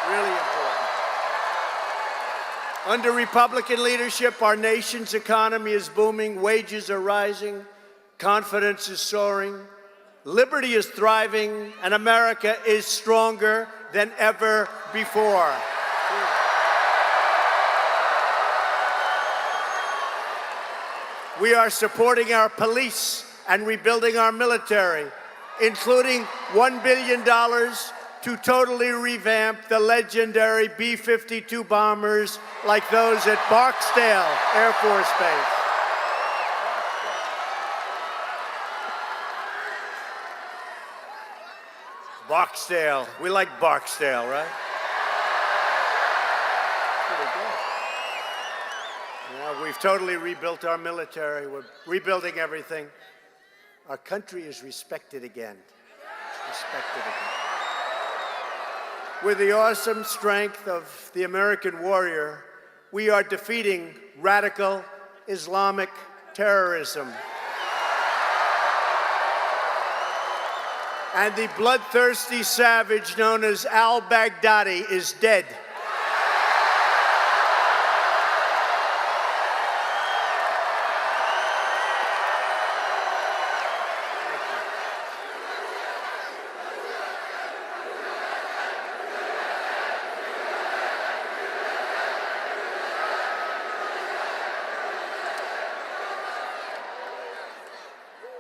Really important. Under Republican leadership, our nation's economy is booming, wages are rising, confidence is soaring, liberty is thriving, and America is stronger than ever before. We are supporting our police and rebuilding our military, including $1 billion to totally revamp the legendary B-52 bombers like those at Barksdale Air Force Base. Barksdale. We like Barksdale, right? Pretty good. Yeah, we've totally rebuilt our military. We're rebuilding everything. Our country is respected again. Respected again. With the awesome strength of the American warrior, we are defeating radical Islamic terrorism. And the bloodthirsty savage known as al-Baghdadi is dead.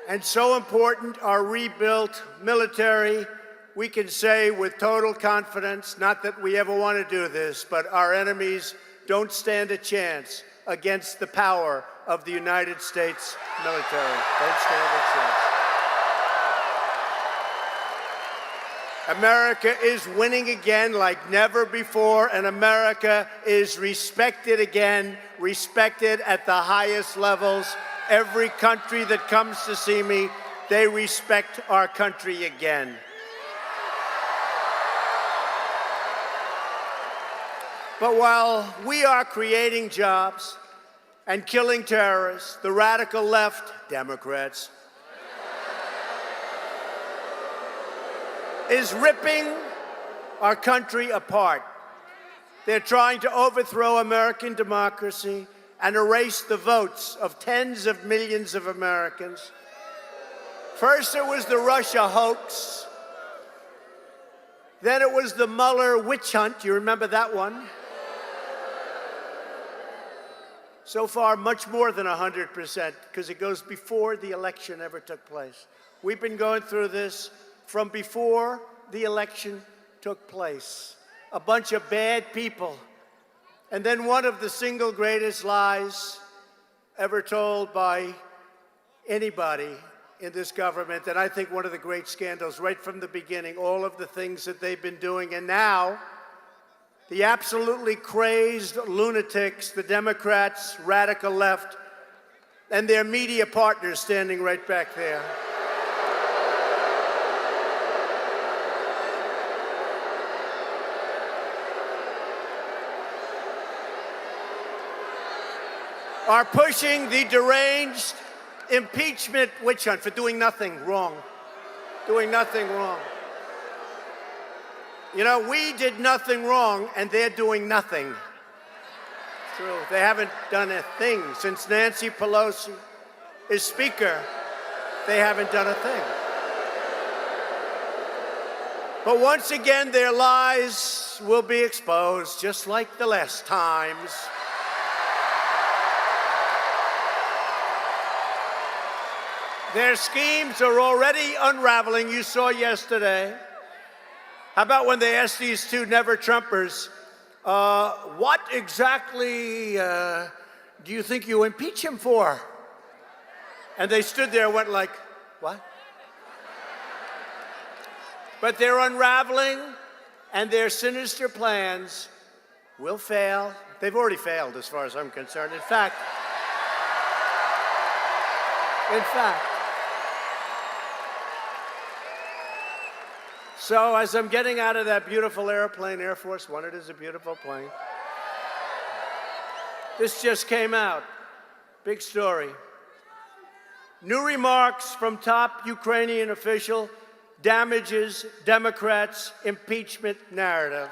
And so important, our rebuilt military, we can say with total confidence, not that we ever want to do this, but our enemies don't stand a chance against the power of the United States military. Don't stand a chance. America is winning again like never before, and America is respected again, respected at the highest levels. Every country that comes to see me, they respect our country again. But while we are creating jobs and killing terrorists, the radical left, Democrats, is ripping our country apart. They're trying to overthrow American democracy and erase the votes of tens of millions of Americans. First, it was the Russia hoax. Then it was the Mueller witch hunt. You remember that one? So far, much more than 100%, because it goes before the election ever took place. We've been going through this from before the election took place. A bunch of bad people. And then one of the single greatest lies ever told by anybody in this government, and I think one of the great scandals right from the beginning, all of the things that they've been doing. And now, the absolutely crazed lunatics, the Democrats, radical left, and their media partners standing right back there. Are pushing the deranged impeachment witch hunt for doing nothing wrong. Doing nothing wrong. You know, we did nothing wrong, and they're doing nothing. It's true. They haven't done a thing. Since Nancy Pelosi is Speaker, they haven't done a thing. But once again, their lies will be exposed, just like the last times. Their schemes are already unraveling. You saw yesterday. How about when they asked these two never-Trumpers, what exactly do you think you impeach him for? And they stood there and went like, what? But they're unraveling, and their sinister plans will fail. They've already failed as far as I'm concerned. In fact, so as I'm getting out of that beautiful airplane, Air Force One, it is a beautiful plane. This just came out. Big story. New remarks from top Ukrainian official damages Democrats' impeachment narrative.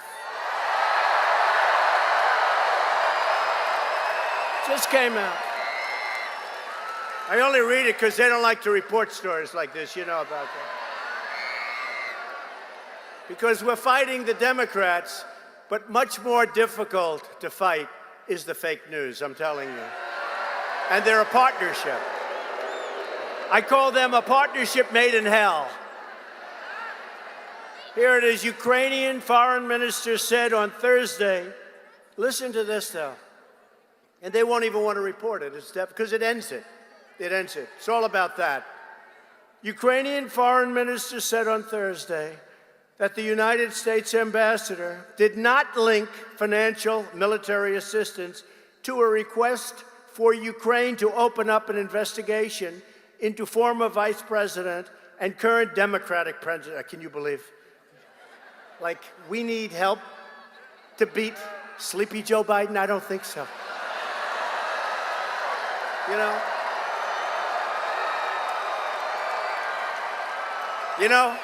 Just came out. I only read it because they don't like to report stories like this. You know about that. Because we're fighting the Democrats, but much more difficult to fight is the fake news, I'm telling you. And they're a partnership. I call them a partnership made in hell. Here it is. Ukrainian foreign minister said on Thursday, listen to this though, and they won't even want to report it. It's because it ends it. It ends it. It's all about that. Ukrainian foreign minister said on Thursday that the United States ambassador did not link financial military assistance to a request for Ukraine to open up an investigation into former vice president and current Democratic president. Can you believe? Like, we need help to beat sleepy Joe Biden? I don't think so. You know?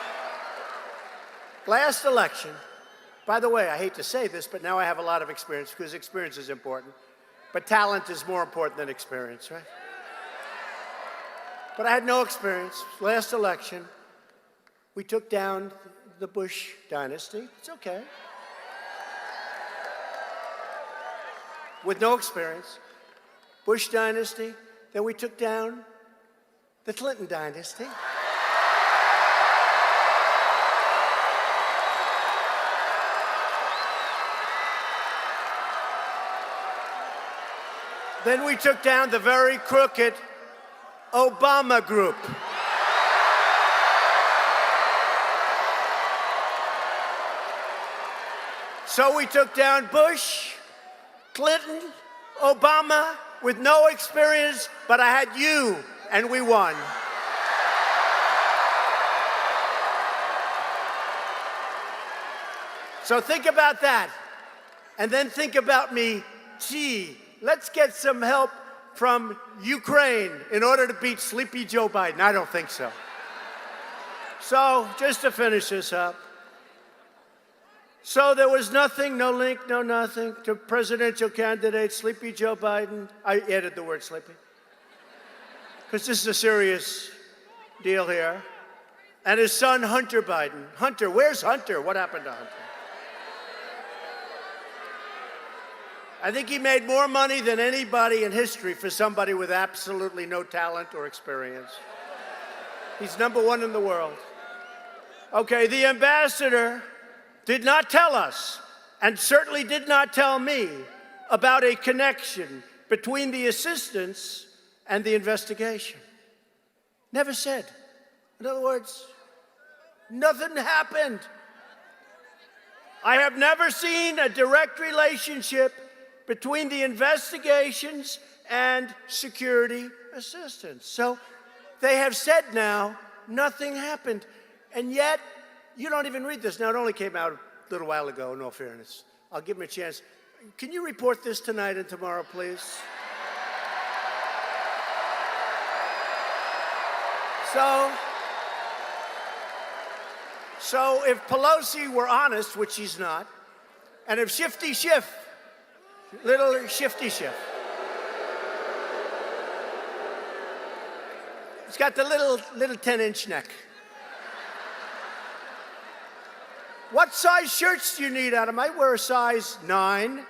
Last election, by the way, I hate to say this, but now I have a lot of experience because experience is important. But talent is more important than experience, right? But I had no experience. Last election, we took down the Bush dynasty. It's okay. With no experience. Bush dynasty. Then we took down the Clinton dynasty. Then we took down the very crooked Obama group. So we took down Bush, Clinton, Obama with no experience, but I had you, and we won. So think about that, and then think about me. Gee, let's get some help from Ukraine in order to beat sleepy Joe Biden. I don't think so. So just to finish this up, so there was nothing, no link, no nothing to presidential candidate sleepy Joe Biden. I added the word sleepy because this is a serious deal here. And his son, Hunter Biden. Hunter, where's Hunter? What happened to Hunter? I think he made more money than anybody in history for somebody with absolutely no talent or experience. He's #1 in the world. Okay, the ambassador did not tell us, and certainly did not tell me, about a connection between the assistance and the investigation. Never said. In other words, nothing happened. I have never seen a direct relationship between the investigations and security assistance. So they have said now nothing happened. And yet, you don't even read this. Now, it only came out a little while ago, in all fairness. I'll give him a chance. Can you report this tonight and tomorrow, please? So if Pelosi were honest, which she's not, and if Shifty Schiff, little Shifty Schiff, he's got the little 10-inch neck. What size shirts do you need, Adam? I wear a size 9.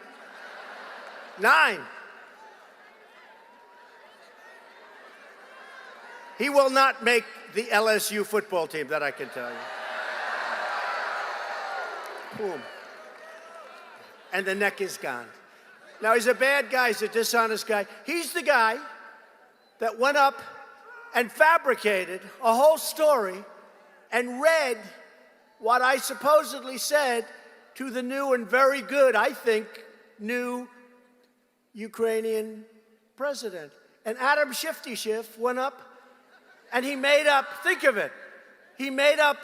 9. He will not make the LSU football team, that I can tell you. Boom. And the neck is gone. Now, he's a bad guy. He's a dishonest guy. He's the guy that went up and fabricated a whole story and read what I supposedly said to the new and very good, I think, new Ukrainian president. And Adam Shifty Schiff went up and he made up, think of it, he made up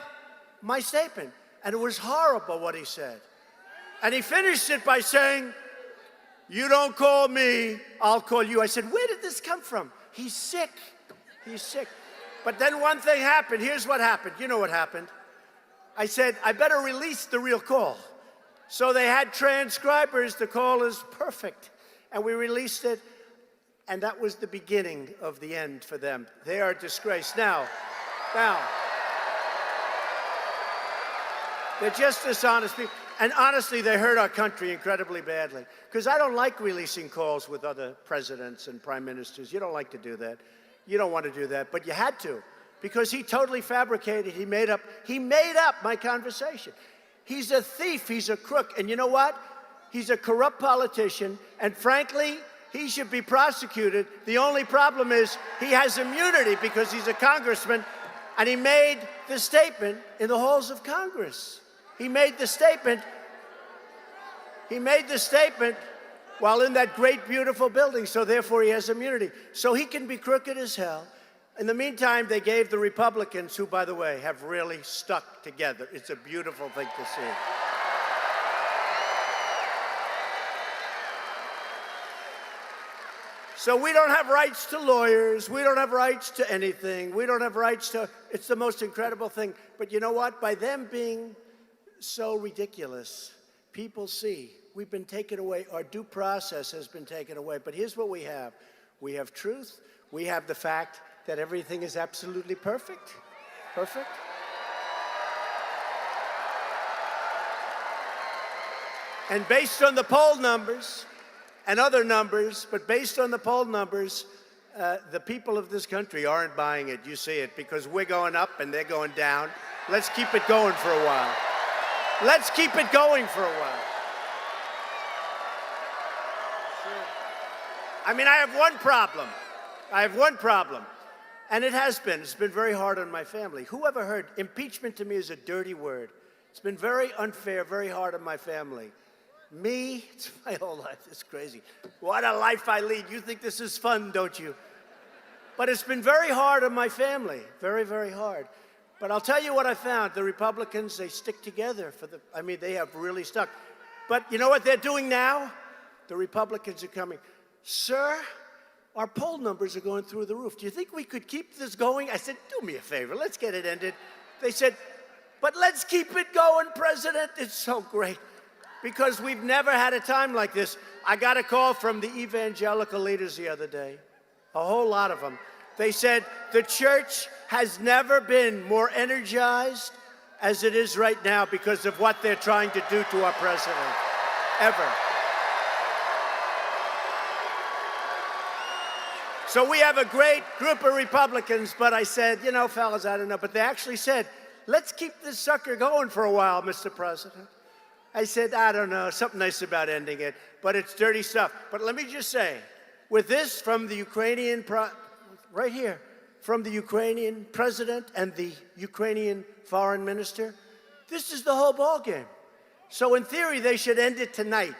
my statement. And it was horrible what he said. And he finished it by saying, "You don't call me, I'll call you." I said, where did this come from? He's sick. He's sick. But then one thing happened. Here's what happened. You know what happened. I said, I better release the real call. So they had transcribers. The call is perfect. And we released it. And that was the beginning of the end for them. They are a disgrace. Now, they're just dishonest people. And honestly, they hurt our country incredibly badly. Because I don't like releasing calls with other presidents and prime ministers. You don't like to do that. You don't want to do that, but you had to. Because he totally fabricated, he made up my conversation. He's a thief, he's a crook. And you know what? He's a corrupt politician, and frankly, he should be prosecuted. The only problem is he has immunity because he's a congressman, and he made the statement in the halls of Congress. He made the statement while in that great, beautiful building, so therefore he has immunity. So he can be crooked as hell. In the meantime, they gave the Republicans, who, by the way, have really stuck together. It's a beautiful thing to see. So we don't have rights to lawyers. We don't have rights to anything. We don't have rights to, it's the most incredible thing. But you know what? By them being so ridiculous, people see we've been taken away. Our due process has been taken away. But here's what we have. We have truth. We have the fact that everything is absolutely perfect. Perfect. And based on the poll numbers and other numbers, but based on the poll numbers, the people of this country aren't buying it. You see it, because we're going up and they're going down. Let's keep it going for a while. Let's keep it going for a while. Sure. I mean, I have one problem. And it's been very hard on my family. Who ever heard, impeachment to me is a dirty word. It's been very unfair, very hard on my family. Me, it's my whole life, it's crazy. What a life I lead. You think this is fun, don't you? But it's been very hard on my family, very, very hard. But I'll tell you what I found. The Republicans, they stick together they have really stuck. But you know what they're doing now? The Republicans are coming. Sir, our poll numbers are going through the roof. Do you think we could keep this going? I said, do me a favor, let's get it ended. They said, but let's keep it going, President. It's so great. Because we've never had a time like this. I got a call from the evangelical leaders the other day, a whole lot of them. They said, the church has never been more energized as it is right now because of what they're trying to do to our president, ever. So we have a great group of Republicans, but I said, you know, fellas, I don't know. But they actually said, let's keep this sucker going for a while, Mr. President. I said, I don't know, something nice about ending it, but it's dirty stuff. But let me just say, with this from the Ukrainian, right here, from the Ukrainian president and the Ukrainian foreign minister, this is the whole ballgame. So in theory, they should end it tonight,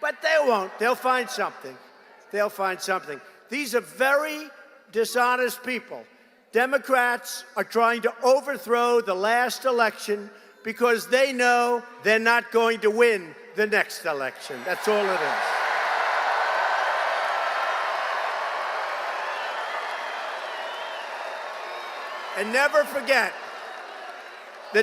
but they won't. They'll find something. They'll find something. These are very dishonest people. Democrats are trying to overthrow the last election because they know they're not going to win the next election. That's all it is. And never forget, the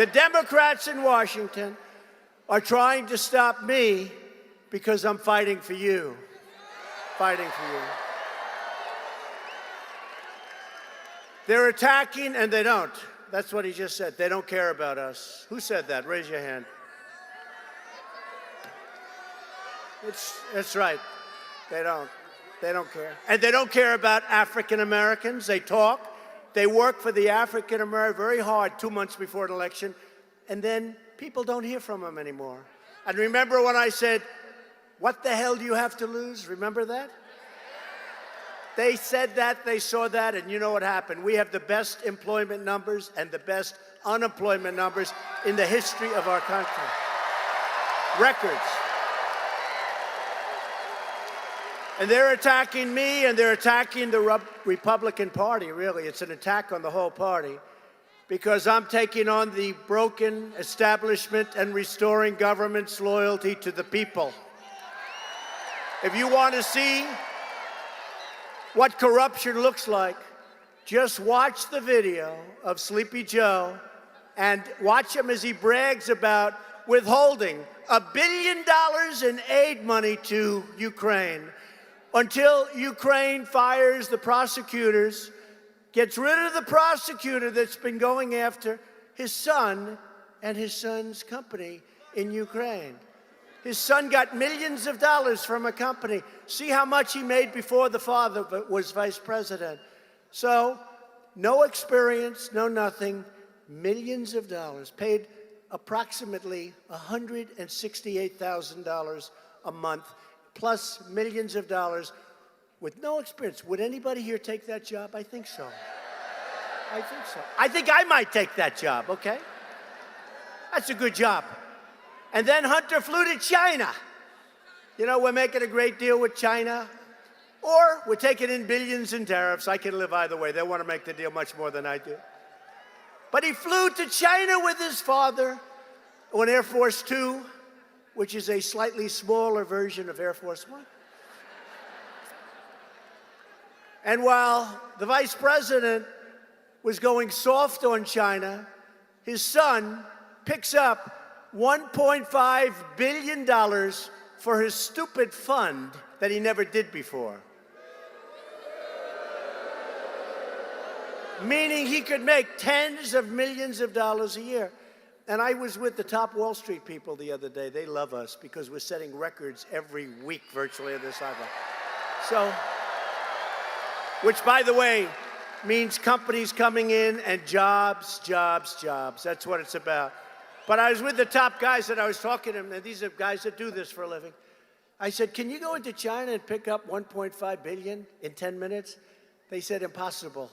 Democrats in Washington are trying to stop me because I'm fighting for you. Fighting for you. They're attacking and they don't. That's what he just said. They don't care about us. Who said that? Raise your hand. That's right. They don't. They don't care. And they don't care about African Americans. They talk. They work for the African American very hard 2 months before an election, and then people don't hear from them anymore. And remember when I said, what the hell do you have to lose? Remember that? They said that, they saw that, and you know what happened. We have the best employment numbers and the best unemployment numbers in the history of our country. Records. And they're attacking me, and they're attacking the Republican Party, really. It's an attack on the whole party, because I'm taking on the broken establishment and restoring government's loyalty to the people. If you want to see what corruption looks like, Just watch the video of Sleepy Joe and watch him as he brags about withholding $1 billion in aid money to Ukraine until Ukraine fires the prosecutors, gets rid of the prosecutor that's been going after his son and his son's company in Ukraine. His son got millions of dollars from a company. See how much he made before the father was vice president. So, no experience, no nothing, millions of dollars, paid approximately $168,000 a month, plus millions of dollars with no experience. Would anybody here take that job? I think so. I think so. I think I might take that job, okay? That's a good job. And then Hunter flew to China. You know, we're making a great deal with China, or we're taking in billions in tariffs. I can live either way. They want to make the deal much more than I do. But he flew to China with his father on Air Force Two, which is a slightly smaller version of Air Force One. And while the vice president was going soft on China, his son picks up $1.5 billion for his stupid fund that he never did before. Meaning he could make tens of millions of dollars a year. And I was with the top Wall Street people the other day. They love us because we're setting records every week virtually on this island. So, which, by the way, means companies coming in and jobs, jobs, jobs. That's what it's about. But I was with the top guys that I was talking to them, and these are guys that do this for a living. I said, can you go into China and pick up $1.5 billion in 10 minutes? They said, impossible.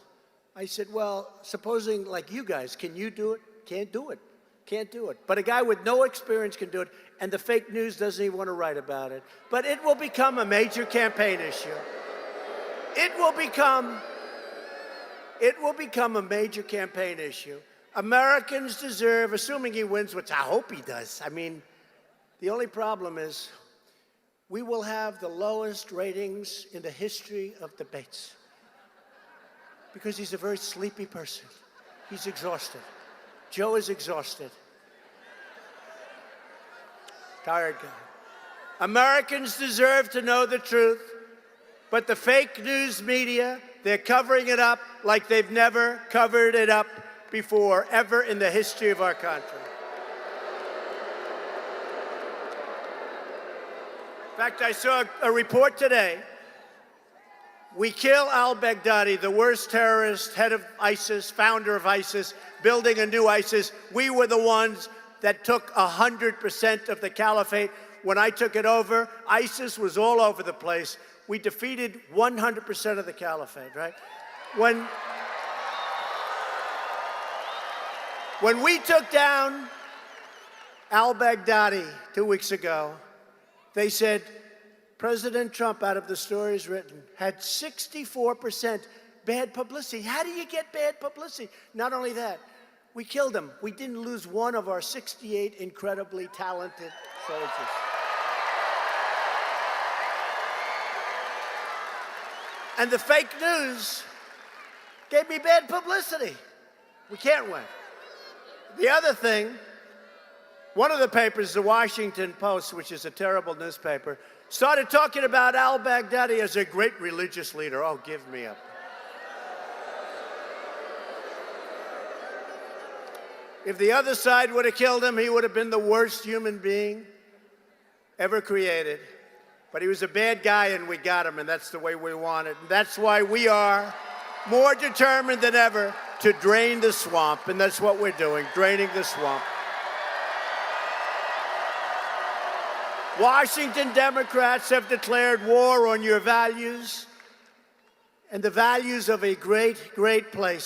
I said, well, supposing like you guys, can you do it? Can't do it. Can't do it. But a guy with no experience can do it, and the fake news doesn't even want to write about it. But it will become a major campaign issue. It will become a major campaign issue. Americans deserve, assuming he wins, which I hope he does. I mean, the only problem is we will have the lowest ratings in the history of debates because he's a very sleepy person. He's exhausted. Joe is exhausted. Tired guy. Americans deserve to know the truth, but the fake news media, they're covering it up like they've never covered it up before, ever in the history of our country. In fact, I saw a report today. We kill al-Baghdadi, the worst terrorist, head of ISIS, founder of ISIS, building a new ISIS. We were the ones that took 100% of the caliphate. When I took it over, ISIS was all over the place. We defeated 100% of the caliphate, right? When we took down al-Baghdadi 2 weeks ago, they said President Trump, out of the stories written, had 64% bad publicity. How do you get bad publicity? Not only that, we killed him. We didn't lose one of our 68 incredibly talented soldiers. And the fake news gave me bad publicity. We can't win. The other thing, one of the papers, the Washington Post, which is a terrible newspaper, started talking about al-Baghdadi as a great religious leader. Oh, give me up. If the other side would have killed him, he would have been the worst human being ever created. But he was a bad guy, and we got him, and that's the way we want it. And that's why we are more determined than ever to drain the swamp, and that's what we're doing, draining the swamp. Washington Democrats have declared war on your values and the values of a great, great place.